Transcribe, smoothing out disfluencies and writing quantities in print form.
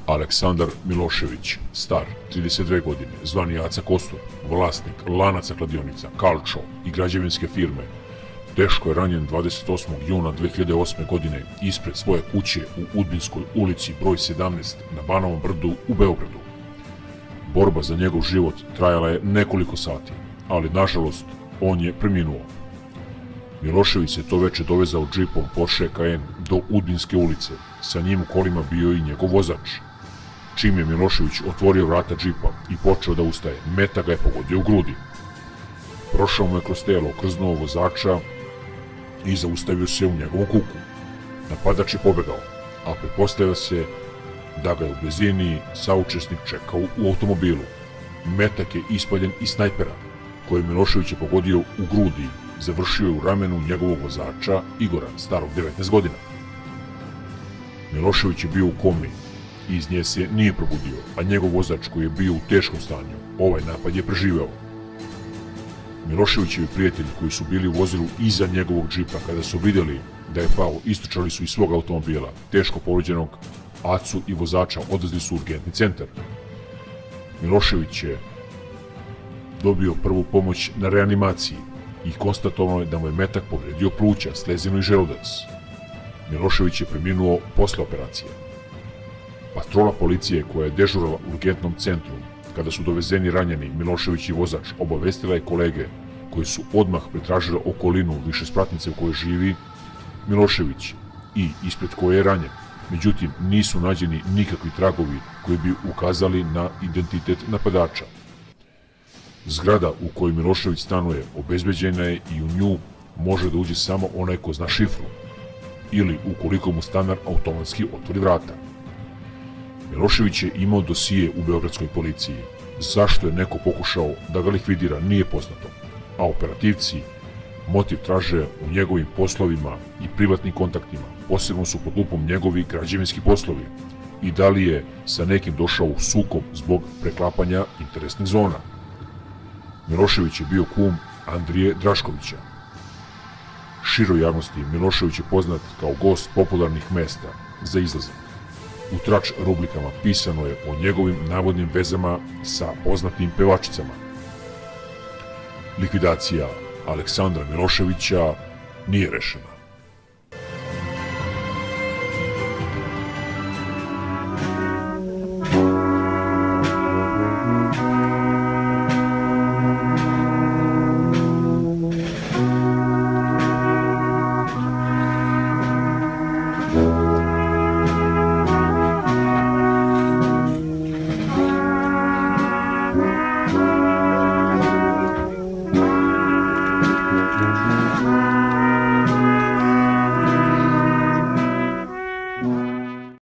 Aleksandar Milošević, star 32 godine, zvani Aca Kostur, vlasnik lanaca kladionica, Kalčo i građevinske firme, teško je ranjen 28. juna 2008. godine ispred svoje kuće u Udbinskoj ulici broj 17 na Banovom brdu u Beogradu. Borba za njegov život trajala je nekoliko sati, ali nažalost on je preminuo. Milošević se to veče dovezao džipom Porsche Cayenne do Udbinske ulice, sa njim u kolima bio i njegov vozač. Čim je Milošević otvorio vrata džipa i počeo da ustaje, metak ga je pogodio u grudi. Prošao mu je kroz telo, krznuo vozača i zaustavio se u njegovom kuku. Napadač je pobegao, a pretpostavlja se da ga je u blizini saučesnik čekao u automobilu. Metak je ispaljen iz snajpera, koji Milošević je pogodio u grudi, završio je u ramenu njegovog vozača Igora, starog 19 godina. Milošević je bio u komi i iz nje se nije probudio, a njegov vozač koji je bio u teškom stanju, ovaj napad je preživeo. Miloševićevi prijatelji koji su bili u vozilu iza njegovog džipa kada su vidjeli da je pao, istrčali su iz svog automobila, teško povređenog Acu i vozača odvezli su u urgentni centar. Milošević je dobio prvu pomoć na reanimaciji i konstatovano je da mu je metak povredio pluća, slezinu i želudac. Milošević je preminuo posle operacije. Patrola policije koja je dežurala u urgentnom centru kada su dovezeni ranjeni Milošević i vozač obavestila je kolege koji su odmah pretražili okolinu višespratnice u kojoj živi Milošević i ispred koje je ranjen. Međutim, nisu nađeni nikakvi tragovi koji bi ukazali na identitet napadača. Zgrada u kojoj Milošević stanuje obezbeđena je i u nju može da uđe samo onaj ko zna šifru ili ukoliko mu stanar automatski otvori vrata. Milošević je imao dosije u beogradskoj policiji. Zašto je neko pokušao da ga likvidira nije poznato, a operativci motiv traže u njegovim poslovima i privatnim kontaktima. Posebno su pod lupom njegovi građevinski poslovi i da li je sa nekim došao u sukob zbog preklapanja interesnih zona. Milošević je bio kum Andrije Draškovića. Široj javnosti Milošević je poznat kao gost popularnih mesta za izlazak. U trač rubrikama pisano je o njegovim navodnim vezama sa poznatim pevačicama. Likvidacija Aleksandra Miloševića nije rešena.